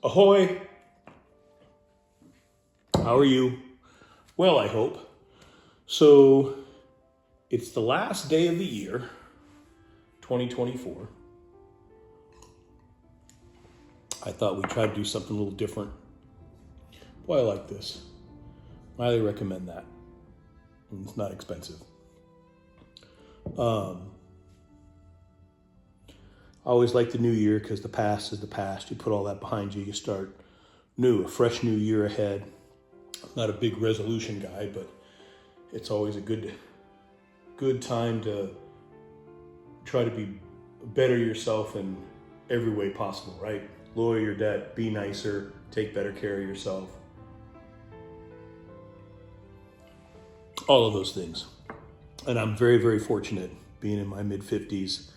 Ahoy! How are you? Well, I hope. So, it's the last day of the year, 2024. I thought we'd try to do something a little different. Boy, I like this. Highly recommend that. And it's not expensive. I always like the new year because the past is the past. You put all that behind you. You start new, a fresh new year ahead. I'm not a big resolution guy, but it's always a good time to try to be better yourself in every way possible, right? Lower your debt, be nicer, take better care of yourself. All of those things. And I'm very, very fortunate being in my mid-50s.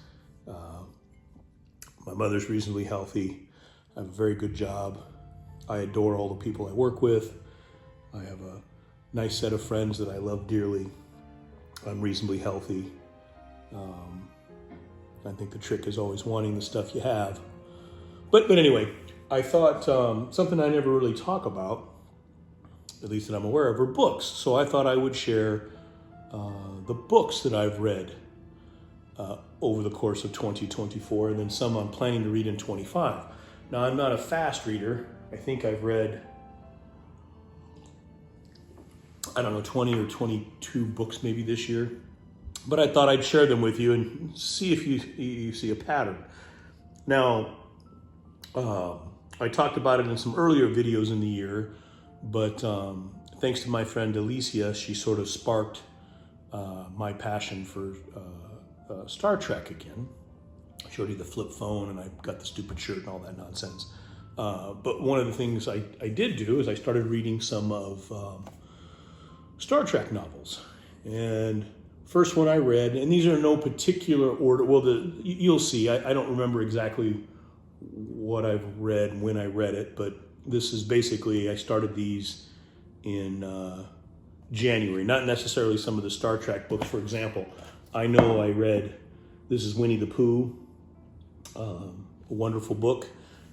My mother's reasonably healthy. I have a very good job. I adore all the people I work with. I have a nice set of friends that I love dearly. I'm reasonably healthy. I think the trick is always wanting the stuff you have. But anyway, I thought something I never really talk about, at least that I'm aware of, are books. So I thought I would share the books that I've read over the course of 2024, and then some I'm planning to read in 25. Now, I'm not a fast reader. I think I've read, 20 or 22 books maybe this year. But I thought I'd share them with you and see if you see a pattern. Now, I talked about it in some earlier videos in the year, but thanks to my friend Alicia, she sort of sparked my passion for Star Trek again. I showed you the flip phone and I got the stupid shirt and all that nonsense. But one of the things I did do is I started reading some of Star Trek novels. And first one I read, and these are in no particular order. Well, you'll see. I don't remember exactly what I've read and when I read it, but this is basically, I started these in January. Not necessarily some of the Star Trek books, for example. I know I read, this is Winnie the Pooh, a wonderful book.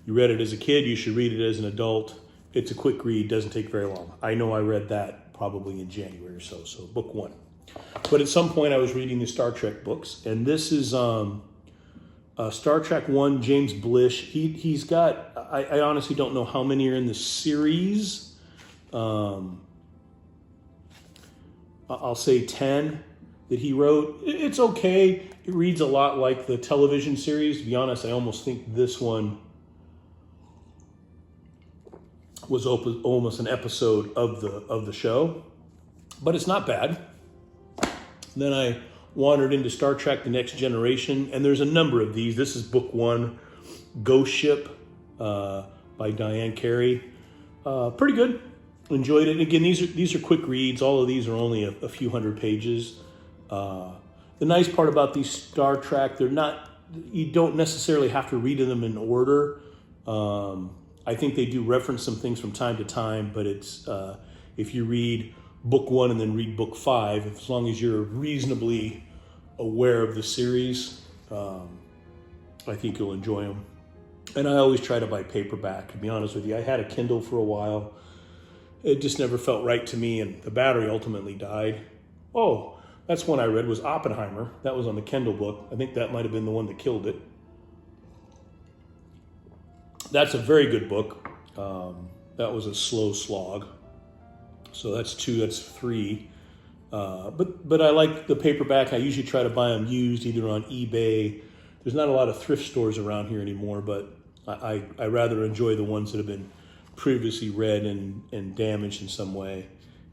You read it as a kid, you should read it as an adult. It's a quick read, doesn't take very long. I know I read that probably in January or so book one. But at some point I was reading the Star Trek books, and this is Star Trek 1, James Blish. He's got, I honestly don't know how many are in the series. I'll say 10 that he wrote. It's okay. It reads a lot like the television series. To be honest, I almost think this one was almost an episode of the show, but it's not bad. Then I wandered into Star Trek: The Next Generation, and there's a number of these. This is book one, Ghost Ship by Diane Carey. Pretty good. Enjoyed it. Again, these are quick reads. All of these are only a few hundred pages. The nice part about these Star Trek, you don't necessarily have to read them in order. I think they do reference some things from time to time, but it's if you read book one and then read book 5, as long as you're reasonably aware of the series, I think you'll enjoy them. And I always try to buy paperback, to be honest with you. I had a Kindle for a while. It just never felt right to me, and the battery ultimately died. Oh, that's one I read, was Oppenheimer. That was on the Kindle book. I think that might have been the one that killed it. That's a very good book. That was a slow slog. So that's 2, that's 3. But I like the paperback. I usually try to buy them used, either on eBay. There's not a lot of thrift stores around here anymore, but I rather enjoy the ones that have been previously read and damaged in some way.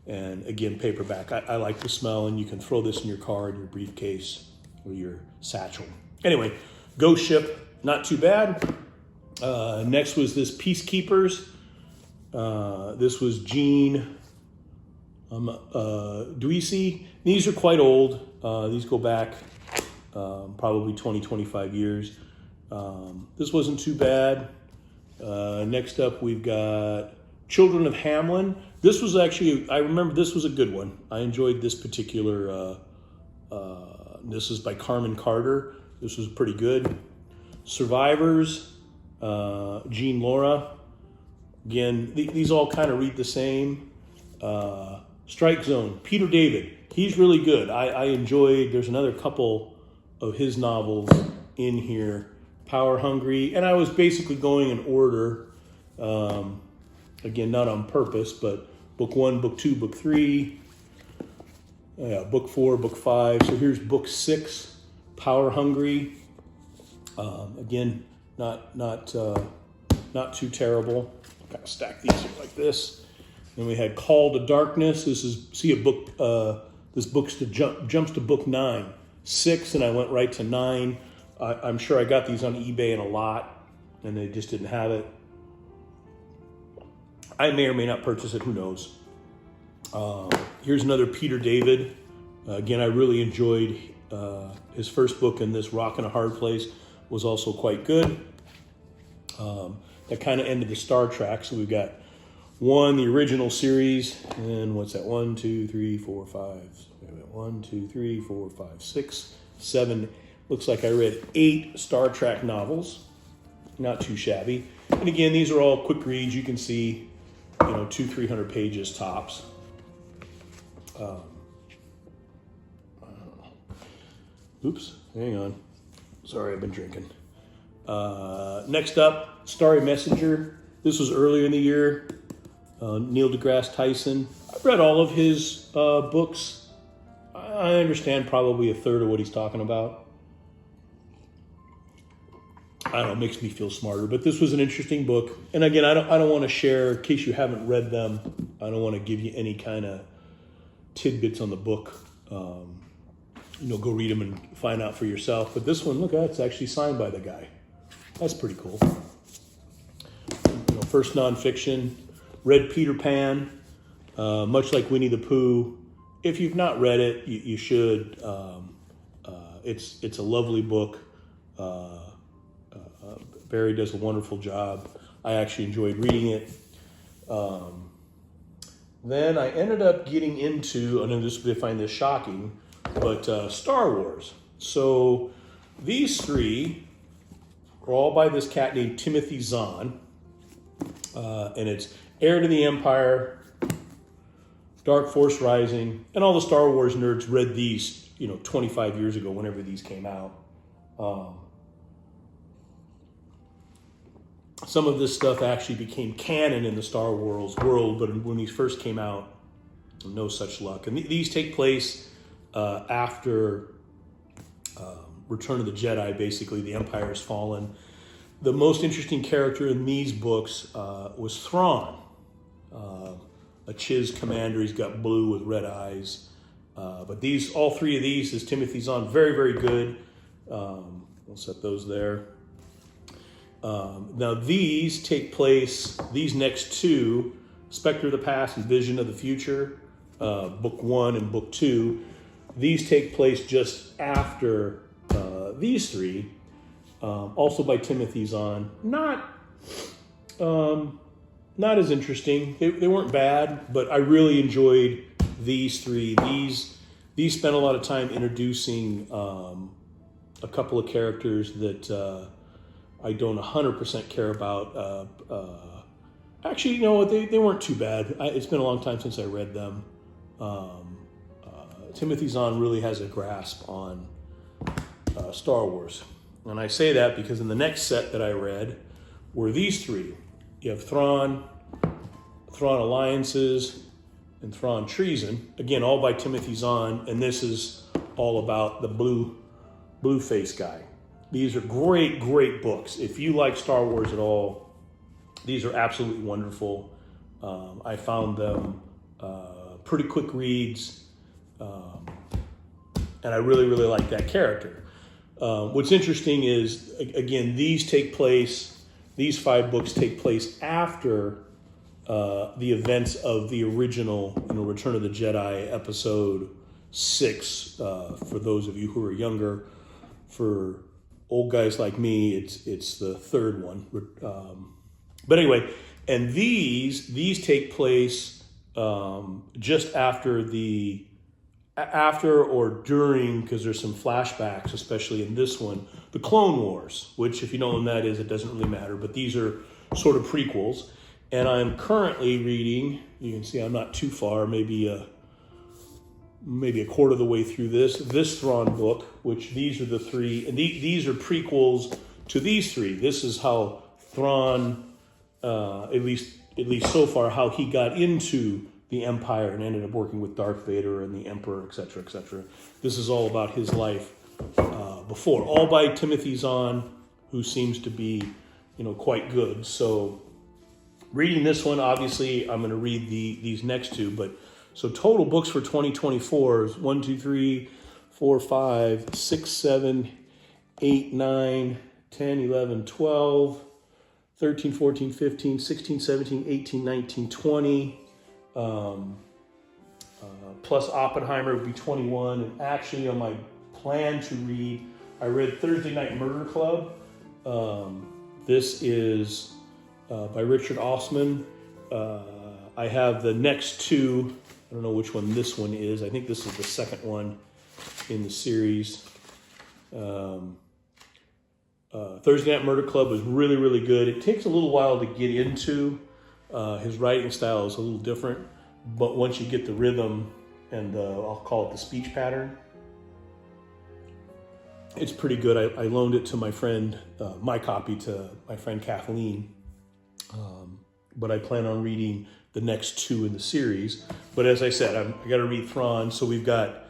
And again, paperback. I like the smell, and you can throw this in your car, in your briefcase, or your satchel. Anyway, Ghost Ship, not too bad. Next was this Peacekeepers. This was Gene Duisi. These are quite old. These go back probably 20, 25 years. This wasn't too bad. Next up, we've got Children of Hamlin. This was actually, I remember this was a good one. I enjoyed this particular, this is by Carmen Carter. This was pretty good. Survivors, Jean Laura. Again, these all kind of read the same. Strike Zone, Peter David. He's really good. I enjoyed, there's another couple of his novels in here. Power Hungry. And I was basically going in order. Again, not on purpose, but book 1, book 2, book 3. Book 4, book 5. So here's book 6, Power Hungry. Again, not too terrible. Kind of stack these here like this. Then we had Call to Darkness. This is, see a book, this jumps to book 9. 6, and I went right to 9. I'm sure I got these on eBay in a lot, and they just didn't have it. I may or may not purchase it, who knows. Here's another Peter David. Again, I really enjoyed his first book, in this Rock in a Hard Place was also quite good. That kind of ended the Star Trek. So we've got 1, the original series, and what's that? 1, 2, 3, 4, 5. 1, 2, 3, 4, 5, 6, 7. Looks like I read 8 Star Trek novels. Not too shabby. And again, these are all quick reads. You can see, 200-300 pages tops. Oops, hang on. Sorry, I've been drinking. Next up, Starry Messenger. This was earlier in the year. Neil deGrasse Tyson. I've read all of his books. I understand probably a third of what he's talking about. I don't know, it makes me feel smarter. But this was an interesting book. And again, I don't want to share, in case you haven't read them, I don't want to give you any kind of tidbits on the book. Go read them and find out for yourself. But this one, look, it's actually signed by the guy. That's pretty cool. First nonfiction, read Peter Pan, much like Winnie the Pooh. If you've not read it, you should. It's a lovely book. Barry does a wonderful job. I actually enjoyed reading it. Then I ended up getting into, I know this, I find this shocking, but Star Wars. So these 3 are all by this cat named Timothy Zahn. And it's Heir to the Empire, Dark Force Rising, and all the Star Wars nerds read these, 25 years ago, whenever these came out. Some of this stuff actually became canon in the Star Wars world, but when these first came out, no such luck. And these take place after Return of the Jedi, basically. The Empire has fallen. The most interesting character in these books was Thrawn, a Chiz commander. He's got blue with red eyes. But all 3 of these is Timothy Zahn. Very, very good. We'll set those there. Now these take place, these next 2, Spectre of the Past and Vision of the Future, book 1 and book 2, these take place just after these 3, also by Timothy Zahn. Not as interesting. They weren't bad, but I really enjoyed these 3. These spent a lot of time introducing a couple of characters that I don't 100% care about. Actually, they weren't too bad. It's been a long time since I read them. Timothy Zahn really has a grasp on Star Wars. And I say that because in the next set that I read were these 3. You have Thrawn Alliances, and Thrawn Treason. Again, all by Timothy Zahn. And this is all about the blue face guy. These are great, great books. If you like Star Wars at all, these are absolutely wonderful. I found them pretty quick reads, and I really, really like that character. What's interesting is, again, these 5 books take place after the events of the original, Return of the Jedi episode 6. For those of you who are younger, for old guys like me, it's the 3rd one. But anyway, and these take place just after or during, because there's some flashbacks, especially in this one, the Clone Wars, which if you don't know what that is, it doesn't really matter. But these are sort of prequels. And I'm currently reading, you can see I'm not too far, maybe a quarter of the way through this Thrawn book, which these are the three, and these are prequels to these three. This is how Thrawn, at least so far, how he got into the Empire and ended up working with Darth Vader and the Emperor, etc., etc. This is all about his life before, all by Timothy Zahn, who seems to be, quite good. So reading this one, obviously, I'm going to read these next two, but so total books for 2024 is 1, 2, 3, 4, 5, 6, 7, 8, 9, 10, 11, 12, 13, 14, 15, 16, 17, 18, 19, 20. Plus Oppenheimer would be 21. And actually on my plan to read, I read Thursday Night Murder Club. This is by Richard Osman. I have the next two. I don't know which one this one is. I think this is the second one in the series. Thursday Night Murder Club was really, really good. It takes a little while to get into. His writing style is a little different, but once you get the rhythm and I'll call it the speech pattern, it's pretty good. I loaned it to my friend, my copy to my friend Kathleen, but I plan on reading the next two in the series. But as I said, I got to read Thrawn, so we've got,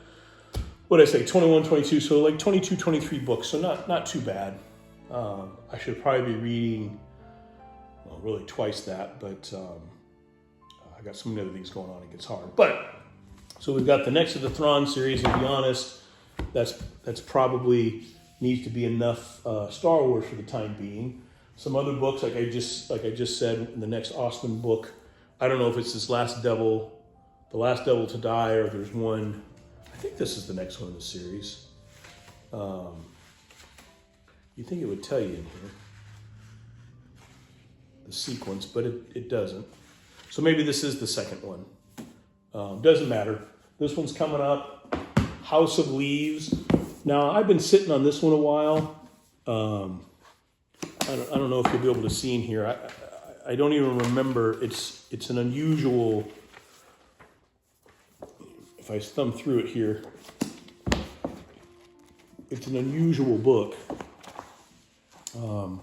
21, 22, so like 22, 23 books, so not too bad. I should probably be reading, well, really twice that, but I got so many other things going on, it gets hard. But, so we've got the next of the Thrawn series, and to be honest, that's probably needs to be enough Star Wars for the time being. Some other books, like I just said, in the next Osman book, I don't know if it's The Last Devil to Die, or there's one, I think this is the next one in the series. You think it would tell you in here, the sequence, but it doesn't. So maybe this is the second one. Doesn't matter. This one's coming up, House of Leaves. Now, I've been sitting on this one a while. I don't know if you'll be able to see in here. I don't even remember. It's an unusual, if I thumb through it here, it's an unusual book. You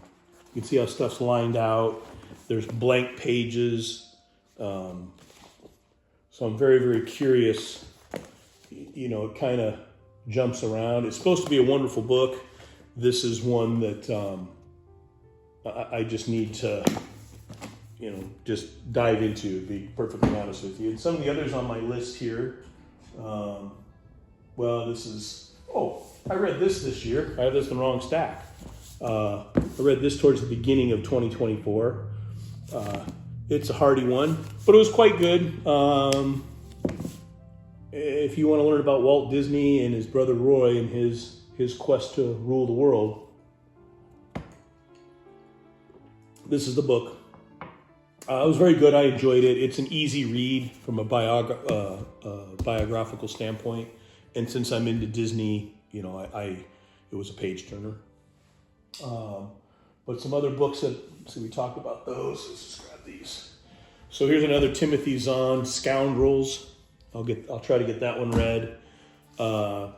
can see how stuff's lined out. There's blank pages. So I'm very, very curious. It kind of jumps around. It's supposed to be a wonderful book. This is one that I just need to, just dive into, to be perfectly honest with you. And some of the others on my list here, this is, I read this year. I have this in the wrong stack. I read this towards the beginning of 2024. It's a hardy one, but it was quite good. If you want to learn about Walt Disney and his brother Roy and his quest to rule the world, this is the book. It was very good. I enjoyed it. It's an easy read from a biographical standpoint. And since I'm into Disney, it was a page turner. But some other books that, we talked about those. Let's just grab these. So here's another Timothy Zahn, Scoundrels. I'll try to get that one read. I'm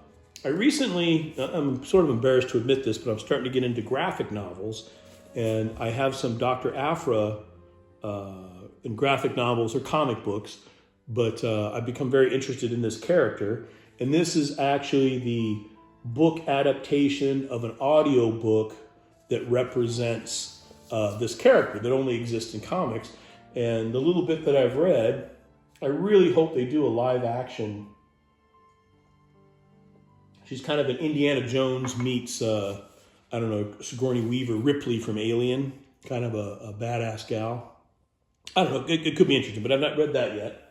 sort of embarrassed to admit this, but I'm starting to get into graphic novels, and I have some Dr. Aphra in graphic novels or comic books, but I've become very interested in this character, and this is actually the book adaptation of an audio book that represents this character that only exists in comics. And the little bit that I've read, I really hope they do a live action. She's kind of an Indiana Jones meets, Sigourney Weaver, Ripley from Alien, kind of a badass gal. I don't know, it could be interesting, but I've not read that yet.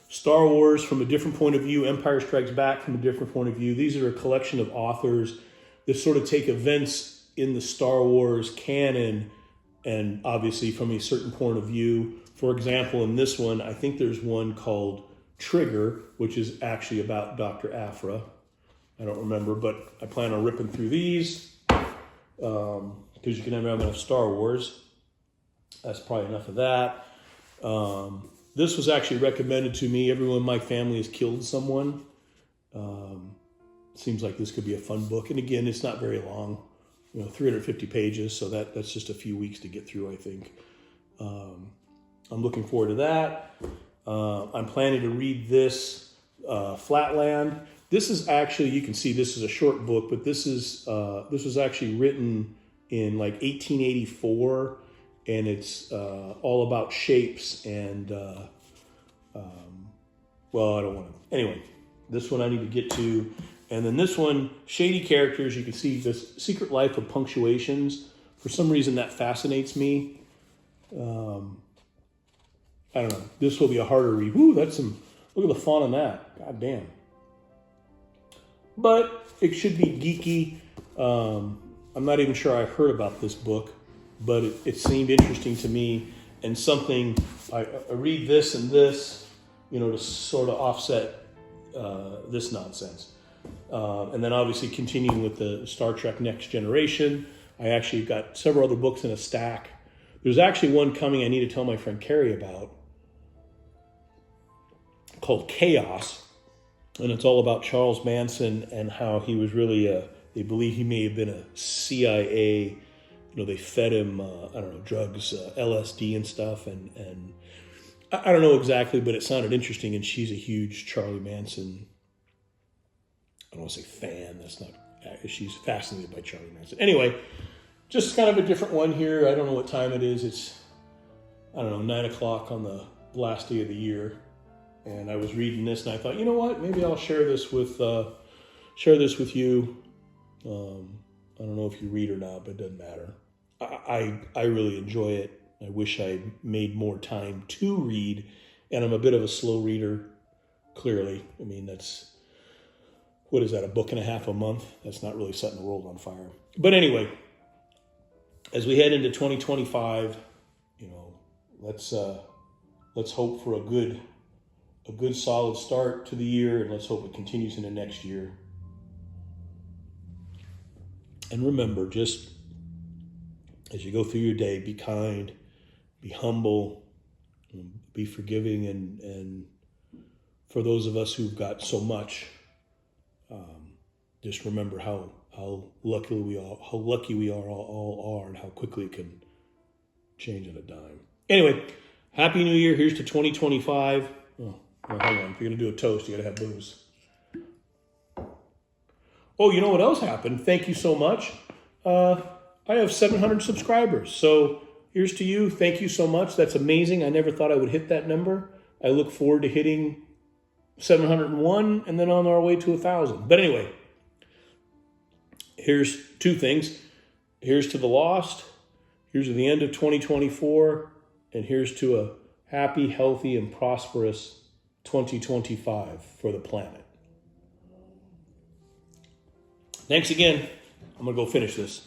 Star Wars from a different point of view, Empire Strikes Back from a different point of view. These are a collection of authors that sort of take events in the Star Wars canon and obviously from a certain point of view. For example, in this one, I think there's one called Trigger, which is actually about Dr. Aphra. I don't remember, but I plan on ripping through these because you can never have enough Star Wars. That's probably enough of that. This was actually recommended to me. Everyone in my family has killed someone. Seems like this could be a fun book. And again, it's not very long, 350 pages. So that's just a few weeks to get through, I think. I'm looking forward to that. I'm planning to read this, Flatland. This is actually, you can see this is a short book, but this was actually written in like 1884, and it's all about shapes and, well, I don't want to. Anyway, this one I need to get to. And then this one, Shady Characters, you can see this Secret Life of Punctuations. For some reason that fascinates me. I don't know. This will be a harder read. Woo, look at the font on that. God damn. But it should be geeky. I'm not even sure I heard about this book, but it seemed interesting to me, and something, I read this and this, to sort of offset this nonsense. And then obviously continuing with the Star Trek Next Generation. I actually got several other books in a stack. There's actually one coming I need to tell my friend Carrie about, called Chaos. And it's all about Charles Manson and how he was really they believe he may have been a CIA, they fed him, drugs, LSD and stuff. And I don't know exactly, but it sounded interesting. And she's a huge Charlie Manson, I don't want to say fan, she's fascinated by Charlie Manson. Anyway, just kind of a different one here. I don't know what time it is. It's, 9 o'clock on the last day of the year. And I was reading this and I thought, you know what, maybe I'll share this with you. I don't know if you read or not, but it doesn't matter. I really enjoy it. I wish I made more time to read, and I'm a bit of a slow reader, clearly. I mean, what is that, a book and a half a month? That's not really setting the world on fire. But anyway, as we head into 2025, let's hope for a good solid start to the year, and let's hope it continues into next year. And remember, just as you go through your day, be kind, be humble, be forgiving, and for those of us who've got so much, just remember how lucky we all are, and how quickly it can change on a dime. Anyway, Happy New Year. Here's to 2025. Oh, hang on. If you're going to do a toast, you got to have booze. Oh, you know what else happened? Thank you so much. I have 700 subscribers. So here's to you. Thank you so much. That's amazing. I never thought I would hit that number. I look forward to hitting 701 and then on our way to 1,000. But anyway, here's two things. Here's to the lost. Here's to the end of 2024. And here's to a happy, healthy, and prosperous 2025 for the planet. Thanks again. I'm going to go finish this.